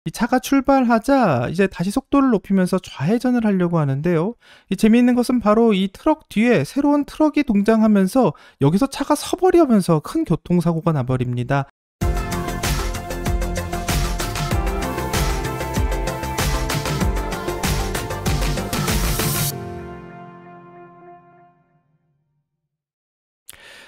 이 차가 출발하자 이제 다시 속도를 높이면서 좌회전을 하려고 하는데요. 이 재미있는 것은 바로 이 트럭 뒤에 새로운 트럭이 동장하면서 여기서 차가 서버리면서 큰 교통사고가 나버립니다.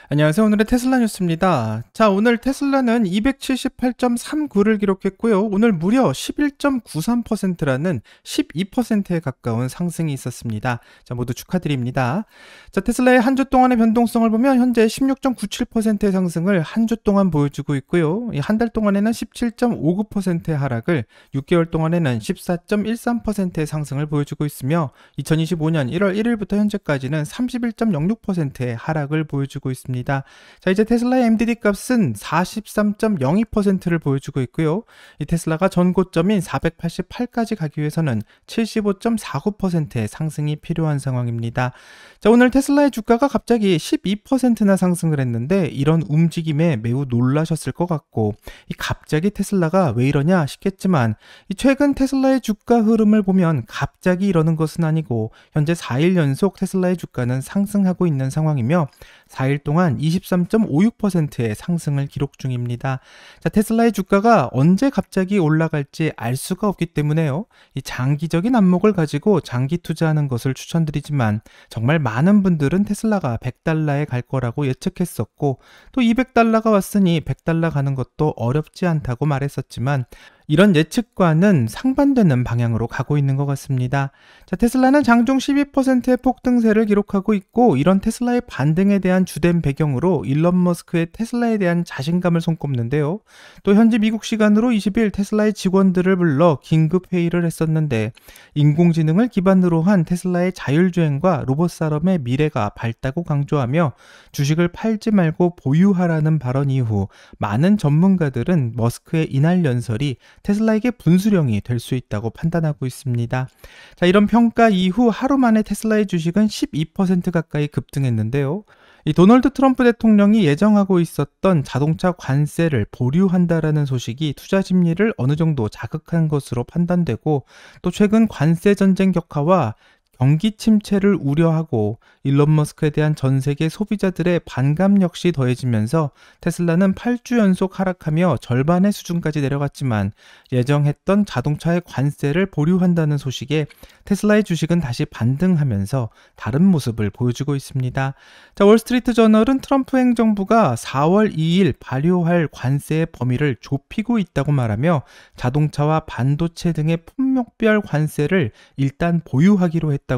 안녕하세요. 오늘의 테슬라 뉴스입니다. 자, 오늘 테슬라는 278.39를 기록했고요. 오늘 무려 11.93%라는 12%에 가까운 상승이 있었습니다. 자, 모두 축하드립니다. 자, 테슬라의 한 주 동안의 변동성을 보면 현재 16.97%의 상승을 한 주 동안 보여주고 있고요. 한 달 동안에는 17.59%의 하락을, 6개월 동안에는 14.13%의 상승을 보여주고 있으며 2025년 1월 1일부터 현재까지는 31.06%의 하락을 보여주고 있습니다. 자, 이제 테슬라의 MDD 값은 43.02%를 보여주고 있고요. 이 테슬라가 전 고점인 488까지 가기 위해서는 75.49%의 상승이 필요한 상황입니다. 자, 오늘 테슬라의 주가가 갑자기 12%나 상승을 했는데 이런 움직임에 매우 놀라셨을 것 같고, 이 갑자기 테슬라가 왜 이러냐 싶겠지만, 이 최근 테슬라의 주가 흐름을 보면 갑자기 이러는 것은 아니고 현재 4일 연속 테슬라의 주가는 상승하고 있는 상황이며 4일 동안 23.56%의 상승을 기록 중입니다. 자, 테슬라의 주가가 언제 갑자기 올라갈지 알 수가 없기 때문에요. 이 장기적인 안목을 가지고 장기 투자하는 것을 추천드리지만, 정말 많은 분들은 테슬라가 100달러에 갈 거라고 예측했었고, 또 200달러가 왔으니 100달러 가는 것도 어렵지 않다고 말했었지만, 이런 예측과는 상반되는 방향으로 가고 있는 것 같습니다. 자, 테슬라는 장중 12%의 폭등세를 기록하고 있고, 이런 테슬라의 반등에 대한 주된 배경으로 일론 머스크의 테슬라에 대한 자신감을 손꼽는데요. 또 현지 미국 시간으로 20일 테슬라의 직원들을 불러 긴급 회의를 했었는데, 인공지능을 기반으로 한 테슬라의 자율주행과 로봇 산업의 미래가 밝다고 강조하며 주식을 팔지 말고 보유하라는 발언 이후 많은 전문가들은 머스크의 이날 연설이 테슬라에게 분수령이 될 수 있다고 판단하고 있습니다. 자, 이런 평가 이후 하루 만에 테슬라의 주식은 12% 가까이 급등했는데요. 이 도널드 트럼프 대통령이 예정하고 있었던 자동차 관세를 보류한다라는 소식이 투자 심리를 어느 정도 자극한 것으로 판단되고, 또 최근 관세 전쟁 격화와 경기 침체를 우려하고 일론 머스크에 대한 전 세계 소비자들의 반감 역시 더해지면서 테슬라는 8주 연속 하락하며 절반의 수준까지 내려갔지만, 예정했던 자동차의 관세를 보류한다는 소식에 테슬라의 주식은 다시 반등하면서 다른 모습을 보여주고 있습니다. 자, 월스트리트 저널은 트럼프 행정부가 4월 2일 발효할 관세의 범위를 좁히고 있다고 말하며 자동차와 반도체 등의 품목별 관세를 일단 보유하기로 했다고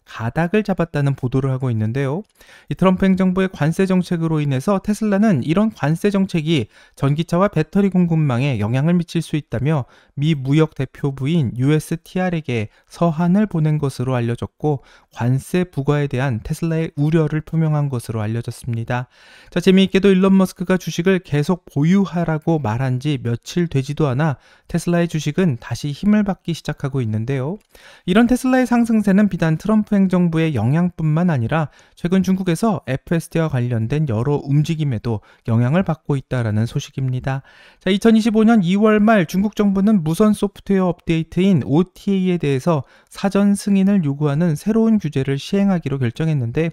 가닥을 잡았다는 보도를 하고 있는데요. 이 트럼프 행정부의 관세 정책으로 인해서 테슬라는 이런 관세 정책이 전기차와 배터리 공급망에 영향을 미칠 수 있다며 미 무역 대표부인 USTR에게 서한을 보낸 것으로 알려졌고, 관세 부과에 대한 테슬라의 우려를 표명한 것으로 알려졌습니다. 자, 재미있게도 일론 머스크가 주식을 계속 보유하라고 말한 지 며칠 되지도 않아 테슬라의 주식은 다시 힘을 받기 시작하고 있는데요. 이런 테슬라의 상승세는 비단 트럼프 행정부의 영향뿐만 아니라 최근 중국에서 FSD와 관련된 여러 움직임에도 영향을 받고 있다라는 소식입니다. 자, 2025년 2월 말 중국 정부는 무선 소프트웨어 업데이트인 OTA에 대해서 사전 승인을 요구하는 새로운 규제를 시행하기로 결정했는데,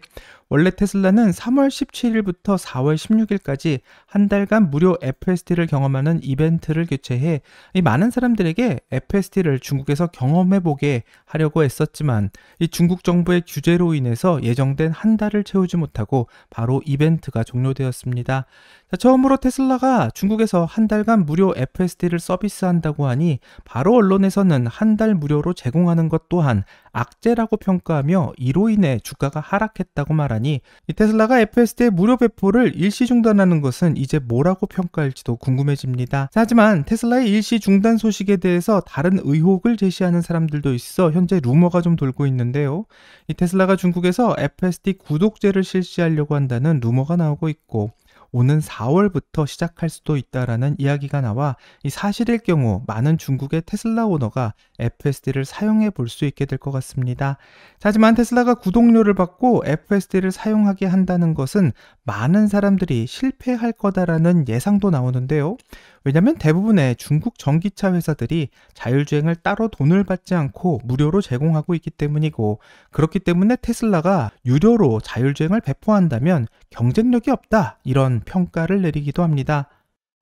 원래 테슬라는 3월 17일부터 4월 16일까지 한 달간 무료 FSD를 경험하는 이벤트를 개최해 이 많은 사람들에게 FSD를 중국에서 경험해보게 하려고 했었지만, 이 중국 정부의 규제로 인해서 예정된 한 달을 채우지 못하고 바로 이벤트가 종료되었습니다. 자, 처음으로 테슬라가 중국에서 한 달간 무료 FSD를 서비스한다고 하니 바로 언론에서는 한 달 무료로 제공하는 것 또한 악재라고 평가하며 이로 인해 주가가 하락했다고 말하니, 이 테슬라가 FSD의 무료 배포를 일시 중단하는 것은 이제 뭐라고 평가할지도 궁금해집니다. 하지만 테슬라의 일시 중단 소식에 대해서 다른 의혹을 제시하는 사람들도 있어 현재 루머가 좀 돌고 있는데요. 이 테슬라가 중국에서 FSD 구독제를 실시하려고 한다는 루머가 나오고 있고, 오는 4월부터 시작할 수도 있다라는 이야기가 나와 이 사실일 경우 많은 중국의 테슬라 오너가 FSD를 사용해 볼 수 있게 될 것 같습니다. 하지만 테슬라가 구독료를 받고 FSD를 사용하게 한다는 것은 많은 사람들이 실패할 거다라는 예상도 나오는데요. 왜냐면 대부분의 중국 전기차 회사들이 자율주행을 따로 돈을 받지 않고 무료로 제공하고 있기 때문이고, 그렇기 때문에 테슬라가 유료로 자율주행을 배포한다면 경쟁력이 없다, 이런 평가를 내리기도 합니다.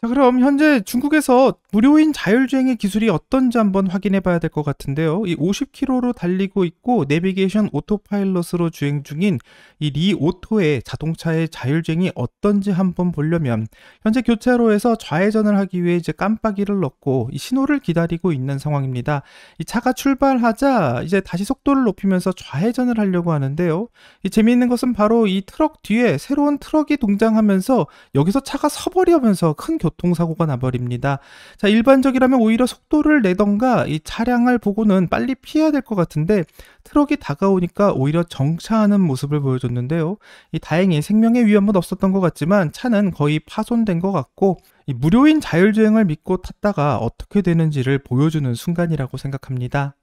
자, 그럼 현재 중국에서 무료인 자율주행의 기술이 어떤지 한번 확인해 봐야 될 것 같은데요. 이 50km로 달리고 있고 내비게이션 오토파일럿으로 주행 중인 이 리오토의 자동차의 자율주행이 어떤지 한번 보려면, 현재 교차로에서 좌회전을 하기 위해 이제 깜빡이를 넣고 이 신호를 기다리고 있는 상황입니다. 이 차가 출발하자 이제 다시 속도를 높이면서 좌회전을 하려고 하는데요. 이 재미있는 것은 바로 이 트럭 뒤에 새로운 트럭이 동장하면서 여기서 차가 서버리면서 큰 교통사고가 나버립니다. 자, 일반적이라면 오히려 속도를 내던가 이 차량을 보고는 빨리 피해야 될 것 같은데, 트럭이 다가오니까 오히려 정차하는 모습을 보여줬는데요. 이 다행히 생명의 위험은 없었던 것 같지만 차는 거의 파손된 것 같고, 이 무료인 자율주행을 믿고 탔다가 어떻게 되는지를 보여주는 순간이라고 생각합니다.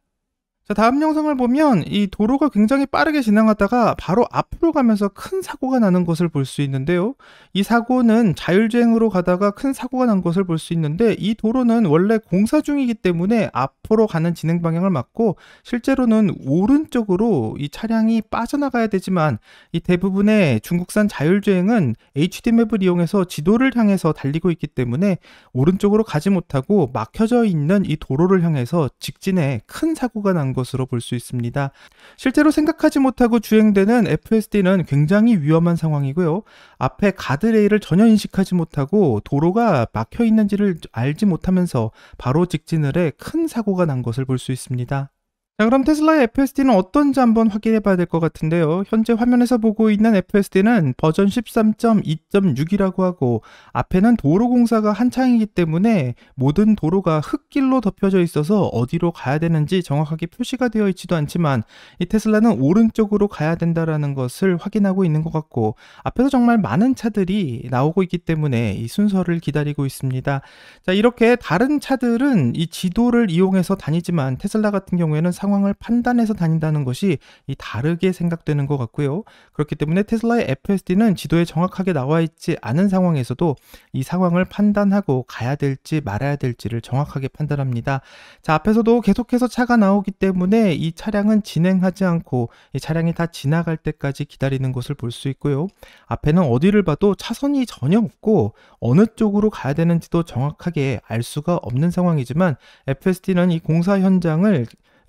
자, 다음 영상을 보면 이 도로가 굉장히 빠르게 지나가다가 바로 앞으로 가면서 큰 사고가 나는 것을 볼 수 있는데요. 이 사고는 자율주행으로 가다가 큰 사고가 난 것을 볼 수 있는데, 이 도로는 원래 공사 중이기 때문에 앞으로 가는 진행 방향을 맞고 실제로는 오른쪽으로 이 차량이 빠져나가야 되지만, 이 대부분의 중국산 자율주행은 HD맵을 이용해서 지도를 향해서 달리고 있기 때문에 오른쪽으로 가지 못하고 막혀져 있는 이 도로를 향해서 직진해 큰 사고가 난 것으로 볼 수 있습니다. 실제로 생각하지 못하고 주행되는 FSD는 굉장히 위험한 상황이고요. 앞에 가드레일을 전혀 인식하지 못하고 도로가 막혀 있는지를 알지 못하면서 바로 직진을 해 큰 사고가 난 것을 볼 수 있습니다. 자, 그럼 테슬라의 FSD는 어떤지 한번 확인해 봐야 될 것 같은데요. 현재 화면에서 보고 있는 FSD는 버전 13.2.6이라고 하고, 앞에는 도로 공사가 한창이기 때문에 모든 도로가 흙길로 덮여져 있어서 어디로 가야 되는지 정확하게 표시가 되어 있지도 않지만, 이 테슬라는 오른쪽으로 가야 된다라는 것을 확인하고 있는 것 같고, 앞에서 정말 많은 차들이 나오고 있기 때문에 이 순서를 기다리고 있습니다. 자, 이렇게 다른 차들은 이 지도를 이용해서 다니지만 테슬라 같은 경우에는 상황을 판단해서 다닌다는 것이 이 다르게 생각되는 것 같고요. 그렇기 때문에 테슬라의 FSD는 지도에 정확하게 나와 있지 않은 상황에서도 이 상황을 판단하고 가야 될지 말아야 될지를 정확하게 판단합니다. 자, 앞에서도 계속해서 차가 나오기 때문에 이 차량은 진행하지 않고 이 차량이 다 지나갈 때까지 기다리는 것을 볼 수 있고요. 앞에는 어디를 봐도 차선이 전혀 없고 어느 쪽으로 가야 되는지도 정확하게 알 수가 없는 상황이지만, FSD는 이 공사 현장을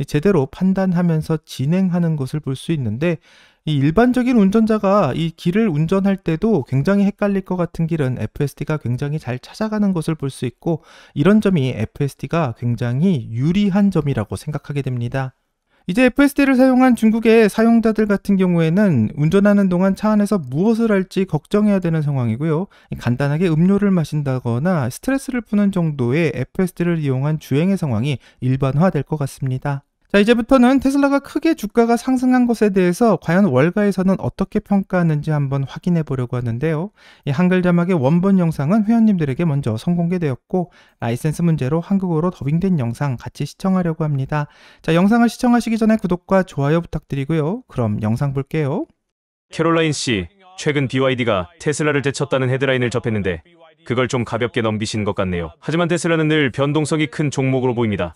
제대로 판단하면서 진행하는 것을 볼 수 있는데, 이 일반적인 운전자가 이 길을 운전할 때도 굉장히 헷갈릴 것 같은 길은 FSD가 굉장히 잘 찾아가는 것을 볼 수 있고, 이런 점이 FSD가 굉장히 유리한 점이라고 생각하게 됩니다. 이제 FSD를 사용한 중국의 사용자들 같은 경우에는 운전하는 동안 차 안에서 무엇을 할지 걱정해야 되는 상황이고요. 간단하게 음료를 마신다거나 스트레스를 푸는 정도의 FSD를 이용한 주행의 상황이 일반화될 것 같습니다. 자, 이제부터는 테슬라가 크게 주가가 상승한 것에 대해서 과연 월가에서는 어떻게 평가하는지 한번 확인해 보려고 하는데요. 이 한글 자막의 원본 영상은 회원님들에게 먼저 선공개되었고, 라이센스 문제로 한국어로 더빙된 영상 같이 시청하려고 합니다. 자, 영상을 시청하시기 전에 구독과 좋아요 부탁드리고요. 그럼 영상 볼게요. 캐롤라인 씨, 최근 BYD가 테슬라를 제쳤다는 헤드라인을 접했는데 그걸 좀 가볍게 넘기신 것 같네요. 하지만 테슬라는 늘 변동성이 큰 종목으로 보입니다.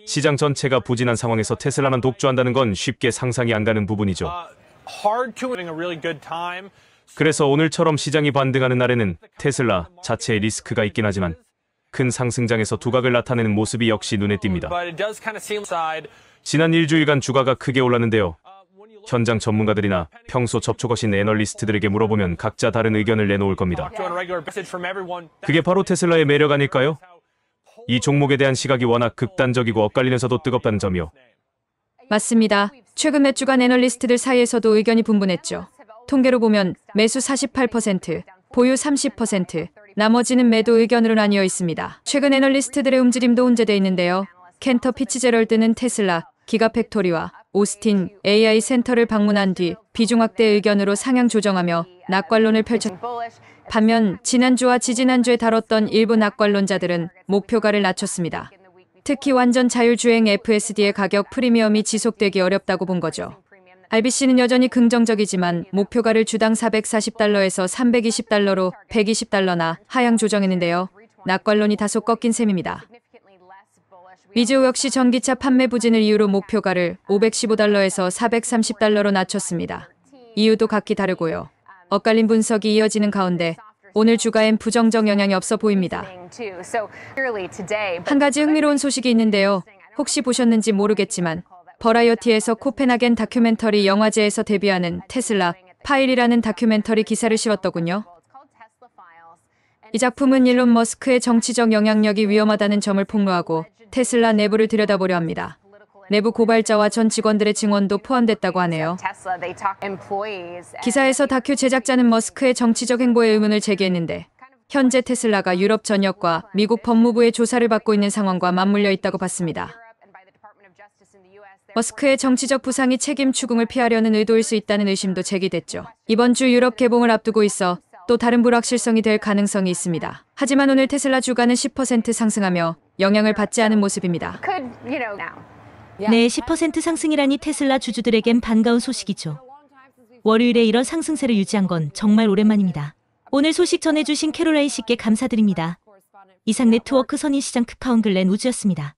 시장 전체가 부진한 상황에서 테슬라만 독주한다는 건 쉽게 상상이 안 가는 부분이죠. 그래서 오늘처럼 시장이 반등하는 날에는 테슬라 자체의 리스크가 있긴 하지만 큰 상승장에서 두각을 나타내는 모습이 역시 눈에 띕니다. 지난 일주일간 주가가 크게 올랐는데요. 현장 전문가들이나 평소 접촉하신 애널리스트들에게 물어보면 각자 다른 의견을 내놓을 겁니다. 그게 바로 테슬라의 매력 아닐까요? 이 종목에 대한 시각이 워낙 극단적이고 엇갈리면서도 뜨겁다는 점이요. 맞습니다. 최근 몇 주간 애널리스트들 사이에서도 의견이 분분했죠. 통계로 보면 매수 48%, 보유 30%, 나머지는 매도 의견으로 나뉘어 있습니다. 최근 애널리스트들의 움직임도 운제돼 있는데요. 켄터 피츠제럴드는 테슬라, 기가팩토리와 오스틴 AI 센터를 방문한 뒤 비중 확대 의견으로 상향 조정하며 낙관론을 펼쳤습니다. 반면 지난주와 지지난주에 다뤘던 일부 낙관론자들은 목표가를 낮췄습니다. 특히 완전 자율주행 FSD의 가격 프리미엄이 지속되기 어렵다고 본 거죠. RBC는 여전히 긍정적이지만 목표가를 주당 $440에서 $320로 $120나 하향 조정했는데요. 낙관론이 다소 꺾인 셈입니다. 미즈우 역시 전기차 판매 부진을 이유로 목표가를 $515에서 $430로 낮췄습니다. 이유도 각기 다르고요. 엇갈린 분석이 이어지는 가운데 오늘 주가엔 부정적 영향이 없어 보입니다. 한 가지 흥미로운 소식이 있는데요. 혹시 보셨는지 모르겠지만 버라이어티에서 코펜하겐 다큐멘터리 영화제에서 데뷔하는 테슬라 파일이라는 다큐멘터리 기사를 실었더군요. 이 작품은 일론 머스크의 정치적 영향력이 위험하다는 점을 폭로하고 테슬라 내부를 들여다보려 합니다. 내부 고발자와 전 직원들의 증언도 포함됐다고 하네요. 기사에서 다큐 제작자는 머스크의 정치적 행보에 의문을 제기했는데 현재 테슬라가 유럽 전역과 미국 법무부의 조사를 받고 있는 상황과 맞물려 있다고 봤습니다. 머스크의 정치적 부상이 책임 추궁을 피하려는 의도일 수 있다는 의심도 제기됐죠. 이번 주 유럽 개봉을 앞두고 있어 또 다른 불확실성이 될 가능성이 있습니다. 하지만 오늘 테슬라 주가는 10% 상승하며 영향을 받지 않은 모습입니다. 네, 10% 상승이라니 테슬라 주주들에겐 반가운 소식이죠. 월요일에 이런 상승세를 유지한 건 정말 오랜만입니다. 오늘 소식 전해주신 캐롤라인 씨께 감사드립니다. 이상 네트워크 선인시장 크카운글렌 우주였습니다.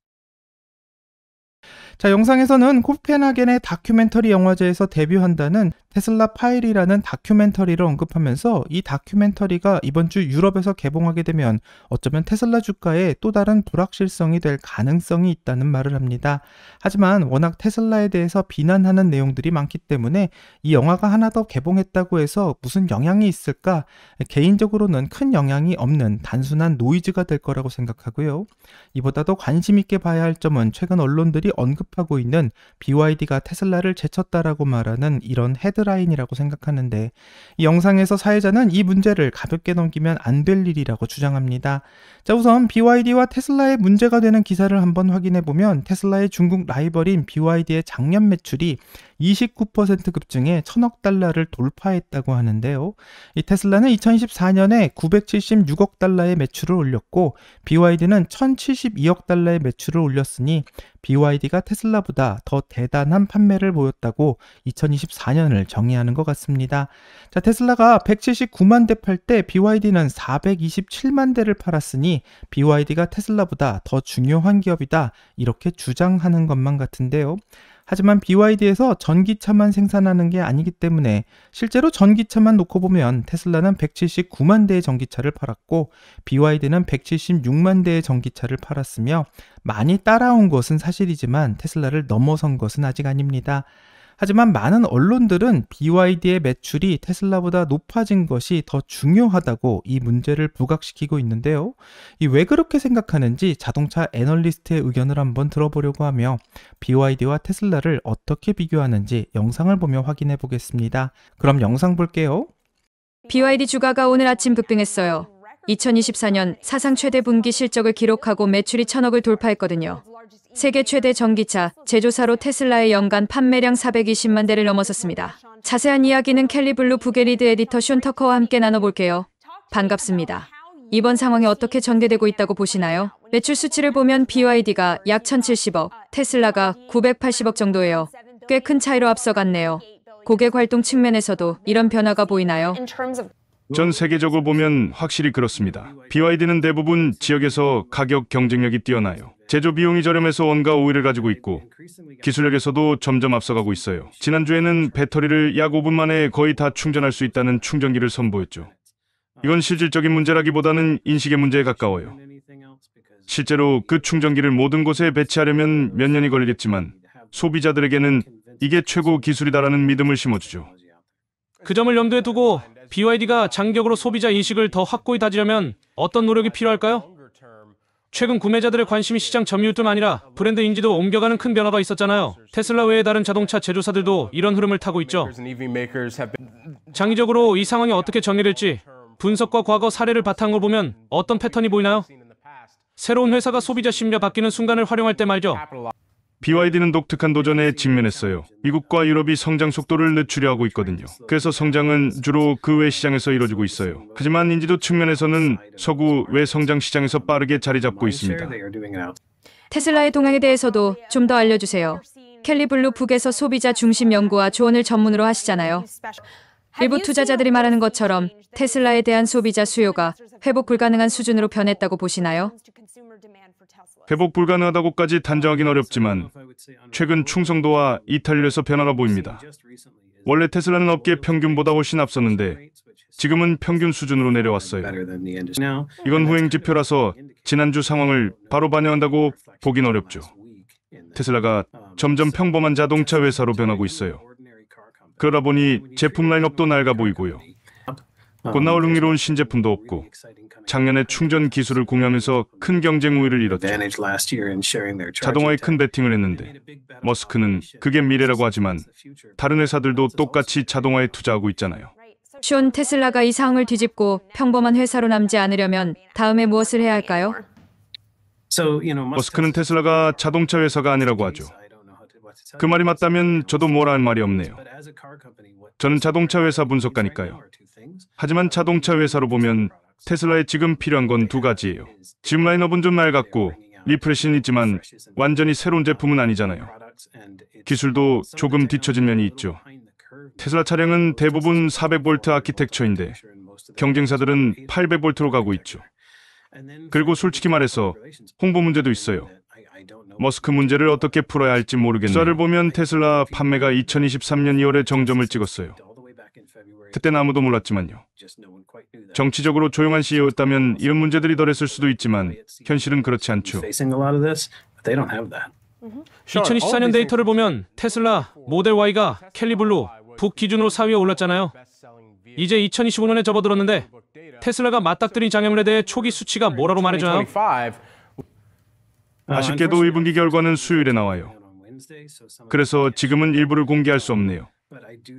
자, 영상에서는 코펜하겐의 다큐멘터리 영화제에서 데뷔한다는 테슬라 파일이라는 다큐멘터리를 언급하면서 이 다큐멘터리가 이번 주 유럽에서 개봉하게 되면 어쩌면 테슬라 주가에 또 다른 불확실성이 될 가능성이 있다는 말을 합니다. 하지만 워낙 테슬라에 대해서 비난하는 내용들이 많기 때문에 이 영화가 하나 더 개봉했다고 해서 무슨 영향이 있을까? 개인적으로는 큰 영향이 없는 단순한 노이즈가 될 거라고 생각하고요. 이보다도 관심 있게 봐야 할 점은 최근 언론들이 언급하고 있는 BYD가 테슬라를 제쳤다라고 말하는 이런 헤드라인이라고 생각하는데, 이 영상에서 사회자는 이 문제를 가볍게 넘기면 안 될 일이라고 주장합니다. 자, 우선 BYD와 테슬라의 문제가 되는 기사를 한번 확인해 보면 테슬라의 중국 라이벌인 BYD의 작년 매출이 29% 급증해 1,000억 달러를 돌파했다고 하는데요. 이 테슬라는 2024년에 976억 달러의 매출을 올렸고 BYD는 1,072억 달러의 매출을 올렸으니 BYD가 테슬라보다 더 대단한 판매를 보였다고 2024년을 정의하는 것 같습니다. 자, 테슬라가 179만 대 팔 때 BYD는 427만 대를 팔았으니 BYD가 테슬라보다 더 중요한 기업이다, 이렇게 주장하는 것만 같은데요. 하지만 BYD에서 전기차만 생산하는 게 아니기 때문에 실제로 전기차만 놓고 보면 테슬라는 179만 대의 전기차를 팔았고 BYD는 176만 대의 전기차를 팔았으며 많이 따라온 것은 사실이지만 테슬라를 넘어선 것은 아직 아닙니다. 하지만 많은 언론들은 BYD의 매출이 테슬라보다 높아진 것이 더 중요하다고 이 문제를 부각시키고 있는데요. 왜 그렇게 생각하는지 자동차 애널리스트의 의견을 한번 들어보려고 하며 BYD와 테슬라를 어떻게 비교하는지 영상을 보며 확인해 보겠습니다. 그럼 영상 볼게요. BYD 주가가 오늘 아침 급등했어요. 2024년 사상 최대 분기 실적을 기록하고 매출이 1,000억을 돌파했거든요. 세계 최대 전기차 제조사로 테슬라의 연간 판매량 420만 대를 넘어섰습니다. 자세한 이야기는 캘리블루 부게리드 에디터 숀 터커와 함께 나눠볼게요. 반갑습니다. 이번 상황이 어떻게 전개되고 있다고 보시나요? 매출 수치를 보면 BYD가 약 1,070억, 테슬라가 980억 정도예요. 꽤 큰 차이로 앞서갔네요. 고객 활동 측면에서도 이런 변화가 보이나요? 전 세계적으로 보면 확실히 그렇습니다. BYD는 대부분 지역에서 가격 경쟁력이 뛰어나요. 제조 비용이 저렴해서 원가 우위를 가지고 있고 기술력에서도 점점 앞서가고 있어요. 지난주에는 배터리를 약 5분 만에 거의 다 충전할 수 있다는 충전기를 선보였죠. 이건 실질적인 문제라기보다는 인식의 문제에 가까워요. 실제로 그 충전기를 모든 곳에 배치하려면 몇 년이 걸리겠지만 소비자들에게는 이게 최고 기술이다라는 믿음을 심어주죠. 그 점을 염두에 두고 BYD가 장기적으로 소비자 인식을 더 확고히 다지려면 어떤 노력이 필요할까요? 최근 구매자들의 관심이 시장 점유율뿐 아니라 브랜드 인지도 옮겨가는 큰 변화가 있었잖아요. 테슬라 외의 다른 자동차 제조사들도 이런 흐름을 타고 있죠. 장기적으로 이 상황이 어떻게 정리될지 분석과 과거 사례를 바탕으로 보면 어떤 패턴이 보이나요? 새로운 회사가 소비자 심리가 바뀌는 순간을 활용할 때 말이죠. BYD는 독특한 도전에 직면했어요. 미국과 유럽이 성장 속도를 늦추려 하고 있거든요. 그래서 성장은 주로 그 외 시장에서 이루어지고 있어요. 하지만 인지도 측면에서는 서구 외 성장 시장에서 빠르게 자리 잡고 있습니다. 테슬라의 동향에 대해서도 좀 더 알려주세요. 캘리블루 북에서 소비자 중심 연구와 조언을 전문으로 하시잖아요. 일부 투자자들이 말하는 것처럼 테슬라에 대한 소비자 수요가 회복 불가능한 수준으로 변했다고 보시나요? 회복 불가능하다고까지 단정하긴 어렵지만 최근 충성도와 이탈률에서 변화가 보입니다. 원래 테슬라는 업계 평균보다 훨씬 앞섰는데 지금은 평균 수준으로 내려왔어요. 이건 후행 지표라서 지난주 상황을 바로 반영한다고 보긴 어렵죠. 테슬라가 점점 평범한 자동차 회사로 변하고 있어요. 그러다 보니 제품 라인업도 낡아 보이고요. 곧 나올 흥미로운 신제품도 없고 작년에 충전 기술을 공유하면서 큰 경쟁 우위를 잃었죠. 자동화에 큰 베팅을 했는데 머스크는 그게 미래라고 하지만 다른 회사들도 똑같이 자동화에 투자하고 있잖아요. 숀, 테슬라가 이 상황을 뒤집고 평범한 회사로 남지 않으려면 다음에 무엇을 해야 할까요? 머스크는 테슬라가 자동차 회사가 아니라고 하죠. 그 말이 맞다면 저도 뭐라 할 말이 없네요. 저는 자동차 회사 분석가니까요. 하지만 자동차 회사로 보면 테슬라에 지금 필요한 건 두 가지예요. 지금 라인업은 좀 낡았고 리프레시는 있지만 완전히 새로운 제품은 아니잖아요. 기술도 조금 뒤처진 면이 있죠. 테슬라 차량은 대부분 400V 아키텍처인데 경쟁사들은 800V로 가고 있죠. 그리고 솔직히 말해서 홍보 문제도 있어요. 머스크 문제를 어떻게 풀어야 할지 모르겠네요. 숫자를 보면 테슬라 판매가 2023년 2월에 정점을 찍었어요. 그때는 아무도 몰랐지만요. 정치적으로 조용한 CEO였다면 이런 문제들이 덜했을 수도 있지만 현실은 그렇지 않죠. 2024년 데이터를 보면 테슬라 모델 Y가 캘리블루 북 기준으로 4위에 올랐잖아요. 이제 2025년에 접어들었는데 테슬라가 맞닥뜨린 장애물에 대해 초기 수치가 뭐라고 말해줘요? 아쉽게도 1분기 결과는 수요일에 나와요. 그래서 지금은 일부를 공개할 수 없네요.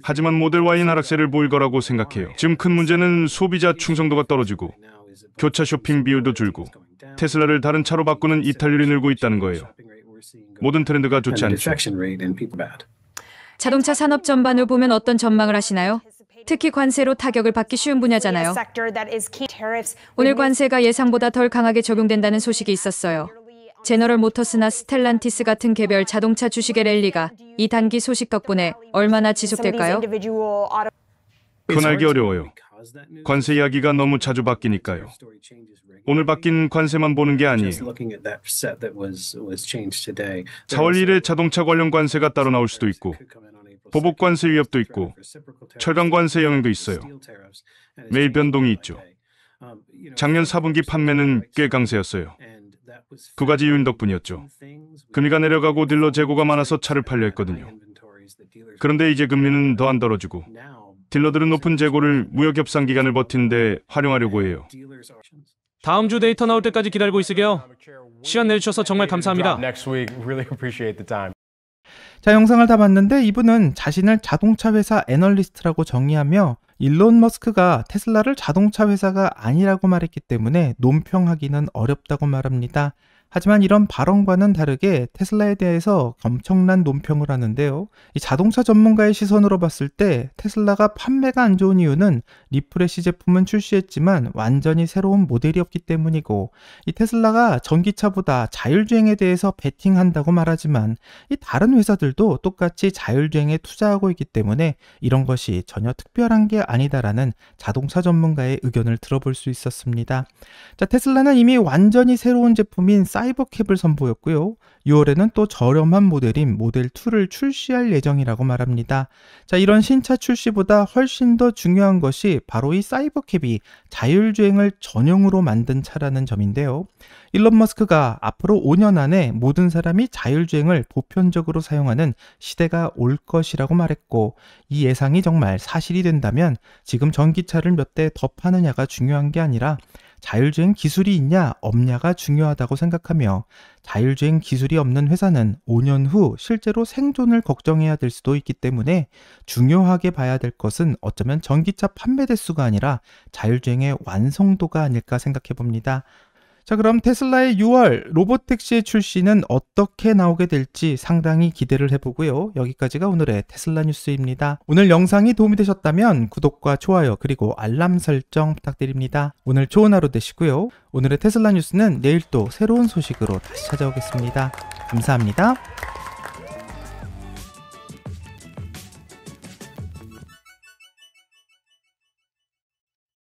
하지만 모델 Y는 하락세를 보일 거라고 생각해요. 지금 큰 문제는 소비자 충성도가 떨어지고 교차 쇼핑 비율도 줄고 테슬라를 다른 차로 바꾸는 이탈률이 늘고 있다는 거예요. 모든 트렌드가 좋지 않죠. 자동차 산업 전반을 보면 어떤 전망을 하시나요? 특히 관세로 타격을 받기 쉬운 분야잖아요. 오늘 관세가 예상보다 덜 강하게 적용된다는 소식이 있었어요. 제너럴 모터스나 스텔란티스 같은 개별 자동차 주식의 랠리가 이 단기 소식 덕분에 얼마나 지속될까요? 그건 알기 어려워요. 관세 이야기가 너무 자주 바뀌니까요. 오늘 바뀐 관세만 보는 게 아니에요. 4월 1일에 자동차 관련 관세가 따로 나올 수도 있고 보복 관세 위협도 있고 철강 관세 영향도 있어요. 매일 변동이 있죠. 작년 4분기 판매는 꽤 강세였어요. 두 가지 요인 덕분이었죠. 금리가 내려가고 딜러 재고가 많아서 차를 팔려 했거든요. 그런데 이제 금리는 더 안 떨어지고 딜러들은 높은 재고를 무역 협상 기간을 버티는데 활용하려고 해요. 다음 주 데이터 나올 때까지 기다리고 있을게요. 시간 내주셔서 정말 감사합니다. 자, 영상을 다 봤는데 이분은 자신을 자동차 회사 애널리스트라고 정의하며 일론 머스크가 테슬라를 자동차 회사가 아니라고 말했기 때문에 논평하기는 어렵다고 말합니다. 하지만 이런 발언과는 다르게 테슬라에 대해서 엄청난 논평을 하는데요. 이 자동차 전문가의 시선으로 봤을 때 테슬라가 판매가 안 좋은 이유는 리프레시 제품은 출시했지만 완전히 새로운 모델이 없기 때문이고, 이 테슬라가 전기차보다 자율주행에 대해서 베팅한다고 말하지만 이 다른 회사들도 똑같이 자율주행에 투자하고 있기 때문에 이런 것이 전혀 특별한 게 아니다라는 자동차 전문가의 의견을 들어볼 수 있었습니다. 자, 테슬라는 이미 완전히 새로운 제품인 사이버캡을 선보였고요. 6월에는 또 저렴한 모델인 모델 2를 출시할 예정이라고 말합니다. 자, 이런 신차 출시보다 훨씬 더 중요한 것이 바로 이 사이버캡이 자율주행을 전용으로 만든 차라는 점인데요. 일론 머스크가 앞으로 5년 안에 모든 사람이 자율주행을 보편적으로 사용하는 시대가 올 것이라고 말했고, 이 예상이 정말 사실이 된다면 지금 전기차를 몇 대 더 파느냐가 중요한 게 아니라 자율주행 기술이 있냐 없냐가 중요하다고 생각하며, 자율주행 기술이 없는 회사는 5년 후 실제로 생존을 걱정해야 될 수도 있기 때문에 중요하게 봐야 될 것은 어쩌면 전기차 판매 대수가 아니라 자율주행의 완성도가 아닐까 생각해 봅니다. 자, 그럼 테슬라의 6월 로보택시의 출시는 어떻게 나오게 될지 상당히 기대를 해보고요. 여기까지가 오늘의 테슬라 뉴스입니다. 오늘 영상이 도움이 되셨다면 구독과 좋아요 그리고 알람 설정 부탁드립니다. 오늘 좋은 하루 되시고요. 오늘의 테슬라 뉴스는 내일 또 새로운 소식으로 다시 찾아오겠습니다. 감사합니다.